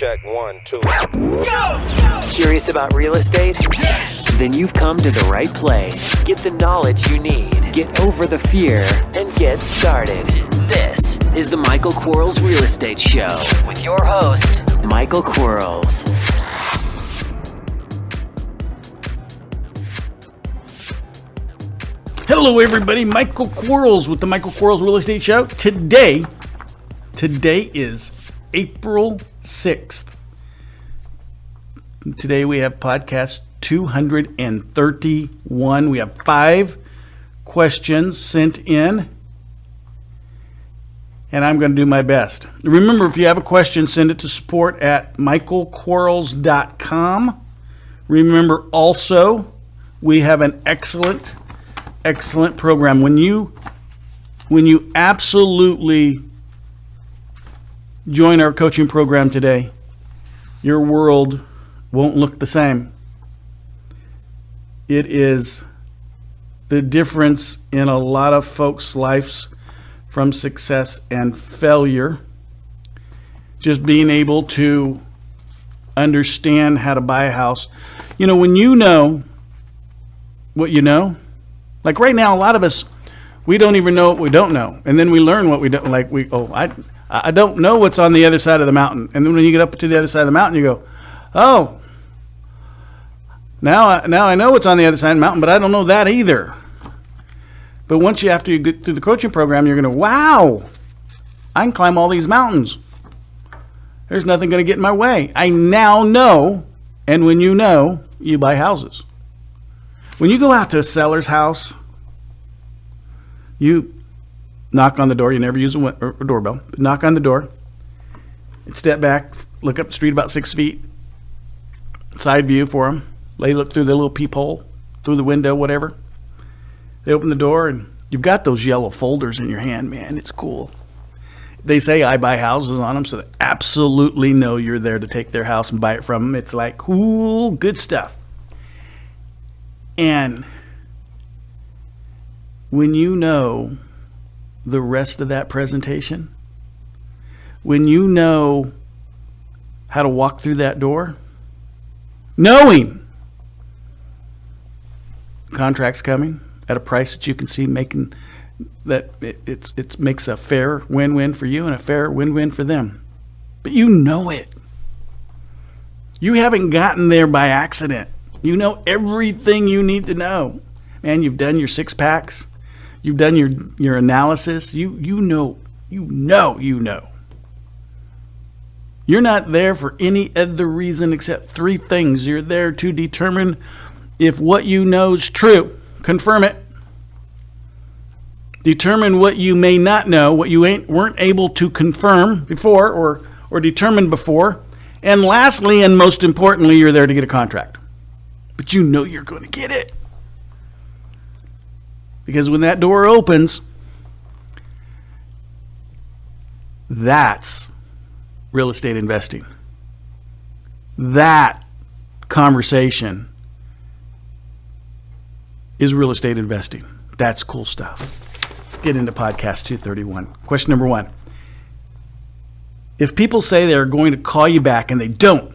check, 1, 2. Go! Curious about real estate? Yes! Then you've come to the right place. Get the knowledge you need, get over the fear, and get started. This is the Michael Quarles Real Estate Show with your host, Michael Quarles. Hello, everybody. Michael Quarles with the Michael Quarles Real Estate Show. Today is April 6th. Today we have podcast 231. We have 5 questions sent in, and I'm going to do my best. Remember, if you have a question, send it to support@michaelquarles.com. Remember also, we have an excellent program. When you absolutely join our coaching program today, your world won't look the same. It is the difference in a lot of folks' lives from success and failure. Just being able to understand how to buy a house. You know, when you know what you know, like right now, a lot of us, we don't even know what we don't know. And then we learn what we don't, like I don't know what's on the other side of the mountain. And then when you get up to the other side of the mountain, you go, oh, now I know what's on the other side of the mountain, but I don't know that either. But after you get through the coaching program, you're going to, wow, I can climb all these mountains. There's nothing going to get in my way. I now know, and when you know, you buy houses. When you go out to a seller's house, you knock on the door. You never use a doorbell. Knock on the door. And step back, look up the street about 6 feet. Side view for them. They look through the little peephole, through the window, whatever. They open the door, and you've got those yellow folders in your hand, man. It's cool. They say I buy houses on them, so they absolutely know you're there to take their house and buy it from them. It's like, cool, good stuff. And when you know the rest of that presentation, when you know how to walk through that door, knowing contract's coming at a price that you can see making that it makes a fair win-win for you and a fair win-win for them. But you know it. You haven't gotten there by accident. You know everything you need to know. Man, you've done your 6-packs. You've done your analysis. You know. You're not there for any other reason except 3 things. You're there to determine if what you know is true. Confirm it. Determine what you may not know, what you weren't able to confirm before or determine before. And lastly, and most importantly, you're there to get a contract. But you know you're going to get it. Because when that door opens, that's real estate investing. That conversation is real estate investing. That's cool stuff. Let's get into podcast 231. Question number 1. If people say they're going to call you back and they don't,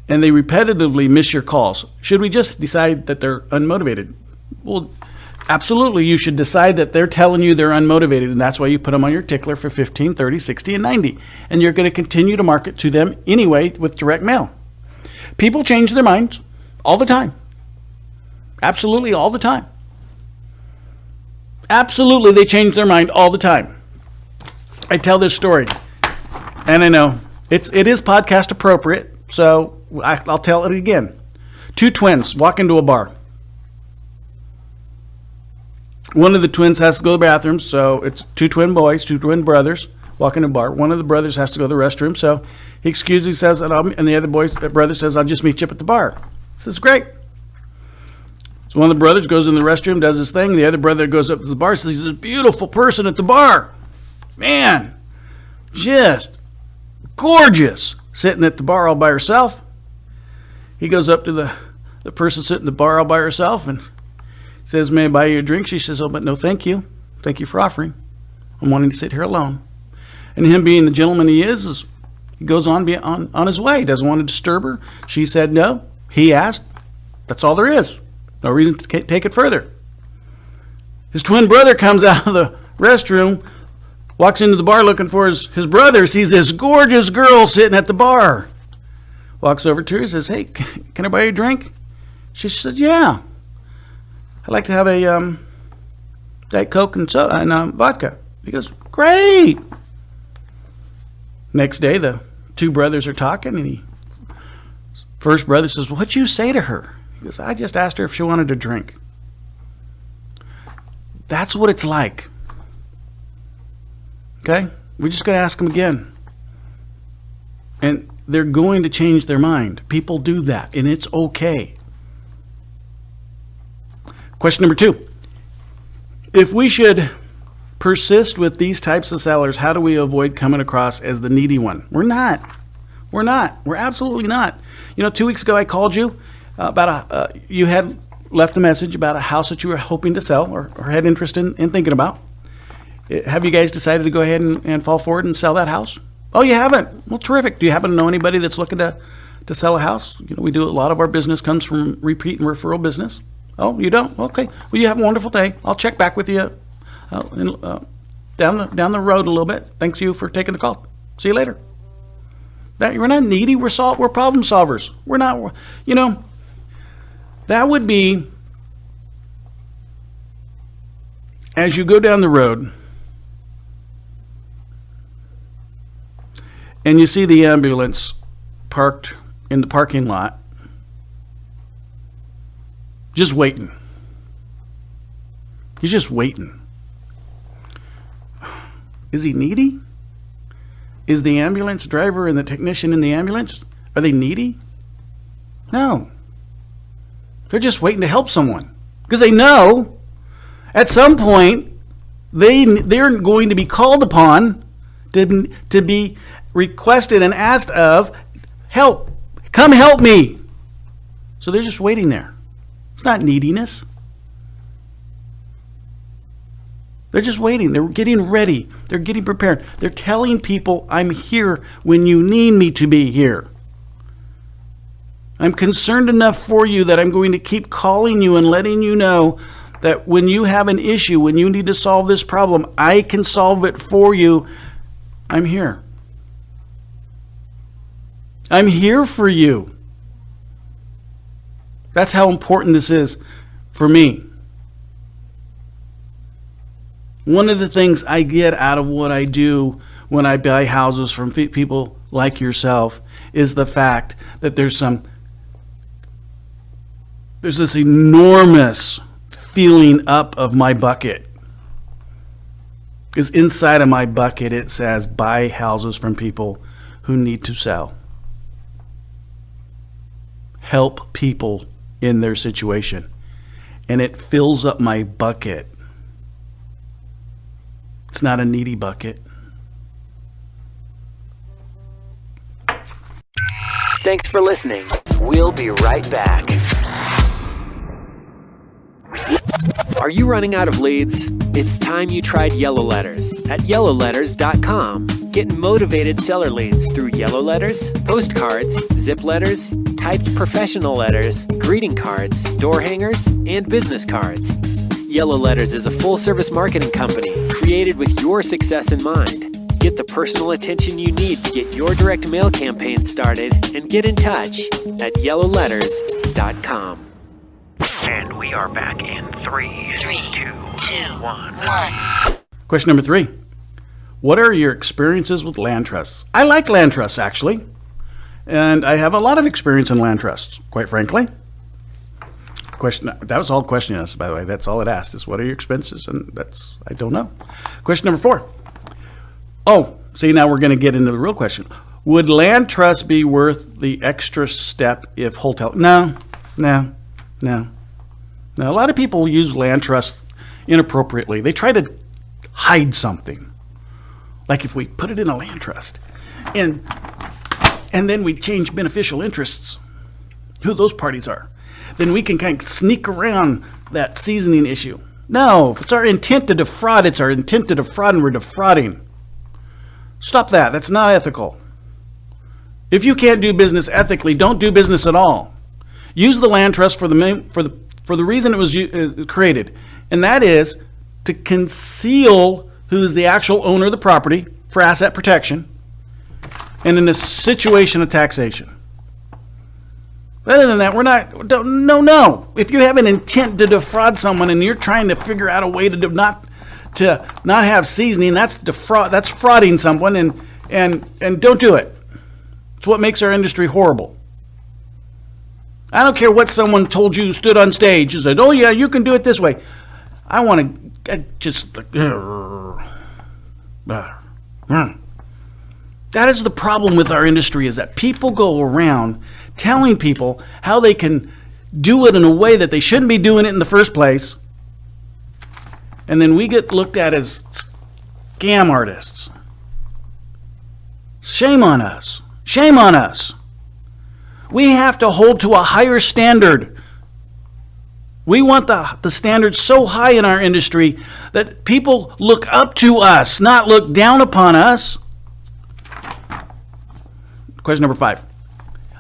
and they repetitively miss your calls, should we just decide that they're unmotivated? Well, absolutely. You should decide that they're telling you they're unmotivated, and that's why you put them on your tickler for 15, 30, 60, and 90. And you're going to continue to market to them anyway with direct mail. People change their minds all the time. Absolutely all the time. Absolutely, they change their mind all the time. I tell this story, and I know it is podcast appropriate, so I'll tell it again. 2 twins walk into a bar. One of the twins has to go to the bathroom, so it's 2 twin boys, 2 twin brothers walk into a bar. One of the brothers has to go to the restroom, so he excuses, he says, and the other brother says, I'll just meet you up at the bar. This is great. So one of the brothers goes in the restroom, does his thing. The other brother goes up to the bar, sees this beautiful person at the bar. Man, just gorgeous, sitting at the bar all by herself. He goes up to the person sitting at the bar all by herself and says, may I buy you a drink? She says, oh, but no, thank you. Thank you for offering. I'm wanting to sit here alone. And him being the gentleman he is He goes on his way. He doesn't want to disturb her. She said no. He asked. That's all there is. No reason to take it further. His twin brother comes out of the restroom, walks into the bar looking for his brother, sees this gorgeous girl sitting at the bar. Walks over to her and says, hey, can I buy you a drink? She said, yeah. I'd like to have a Diet Coke and vodka. He goes, great. Next day, the two brothers are talking, and first brother says, what'd you say to her? He goes, I just asked her if she wanted a drink. That's what it's like. Okay? We're just going to ask them again. And they're going to change their mind. People do that, and it's okay. Question number 2. If we should persist with these types of sellers, how do we avoid coming across as the needy one? We're not. We're absolutely not. 2 weeks ago I called you about you had left a message about a house that you were hoping to sell or had interest in thinking about. Have you guys decided to go ahead and fall forward and sell that house? Oh, you haven't? Well, terrific. Do you happen to know anybody that's looking to sell a house? We do a lot of our business comes from repeat and referral business. Oh, you don't? Okay. Well, you have a wonderful day. I'll check back with you down the road a little bit. Thanks you for taking the call. See you later. We're not needy. We're problem solvers. We're not. That would be as you go down the road and you see the ambulance parked in the parking lot, just waiting. He's just waiting. Is he needy? Is the ambulance driver and the technician in the ambulance, are they needy? No. They're just waiting to help someone because they know at some point they're going to be called upon to be requested and asked of help. Come help me. So they're just waiting there. It's not neediness. They're just waiting. They're getting ready. They're getting prepared. They're telling people, I'm here when you need me to be here. I'm concerned enough for you that I'm going to keep calling you and letting you know that when you have an issue, when you need to solve this problem, I can solve it for you. I'm here. I'm here for you. That's how important this is for me. One of the things I get out of what I do when I buy houses from people like yourself is the fact that there's this enormous filling up of my bucket. Because inside of my bucket it says buy houses from people who need to sell. Help people in their situation. And it fills up my bucket. It's not a needy bucket. Thanks for listening. We'll be right back. Are you running out of leads? It's time you tried Yellow Letters at yellowletters.com. Get motivated seller leads through yellow letters, postcards, zip letters, typed professional letters, greeting cards, door hangers, and business cards. Yellow Letters is a full-service marketing company created with your success in mind. Get the personal attention you need to get your direct mail campaign started and get in touch at yellowletters.com. And we are back in 3, 2, 1. Question number 3. What are your experiences with land trusts? I like land trusts, actually. And I have a lot of experience in land trusts, quite frankly. That was all the question asked, by the way. That's all it asked is what are your expenses? And I don't know. Question number 4. Oh, see, now we're going to get into the real question. Would land trust be worth the extra step if wholesale? No. A lot of people use land trusts inappropriately. They try to hide something. Like if we put it in a land trust and then we change beneficial interests, who those parties are, then we can kind of sneak around that seasoning issue. No, if it's our intent to defraud, it's our intent to defraud and we're defrauding. Stop that. That's not ethical. If you can't do business ethically, don't do business at all. Use the land trust for the reason it was created, and that is to conceal who is the actual owner of the property for asset protection and in a situation of taxation. Other than that, no. If you have an intent to defraud someone and you're trying to figure out a way to not have seasoning, that's frauding someone, and don't do it. It's what makes our industry horrible. I don't care what someone told you, stood on stage and said, "Oh yeah, you can do it this way." I want to just that is the problem with our industry, is that people go around telling people how they can do it in a way that they shouldn't be doing it in the first place, and then we get looked at as scam artists. Shame on us. Shame on us. We have to hold to a higher standard. We want the standard so high in our industry that people look up to us, not look down upon us. Question number 5.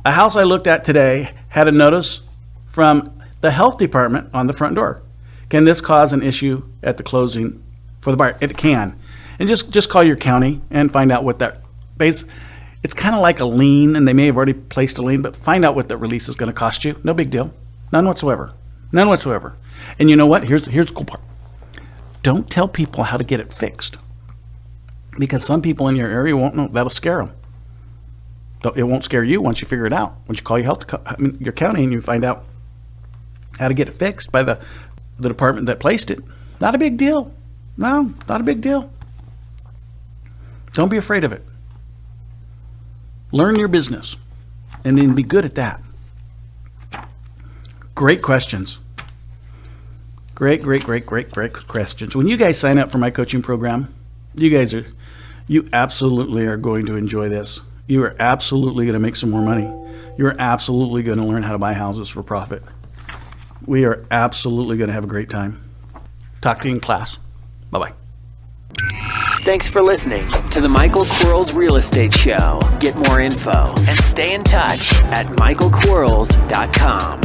A house I looked at today had a notice from the health department on the front door. Can this cause an issue at the closing for the buyer? It can. And just call your county and find out what that base. It's kind of like a lien, and they may have already placed a lien, but find out what that release is going to cost you. No big deal. None whatsoever. None whatsoever. And you know what? Here's the cool part. Don't tell people how to get it fixed, because some people in your area won't know. That'll scare them. It won't scare you once you figure it out. Once you call your county and you find out how to get it fixed by the department that placed it. Not a big deal. No, not a big deal. Don't be afraid of it. Learn your business and then be good at that. Great questions. Great questions. When you guys sign up for my coaching program, you absolutely are going to enjoy this. You are absolutely going to make some more money. You're absolutely going to learn how to buy houses for profit. We are absolutely going to have a great time. Talk to you in class. Bye-bye. Thanks for listening to the Michael Quarles Real Estate Show. Get more info and stay in touch at michaelquarles.com.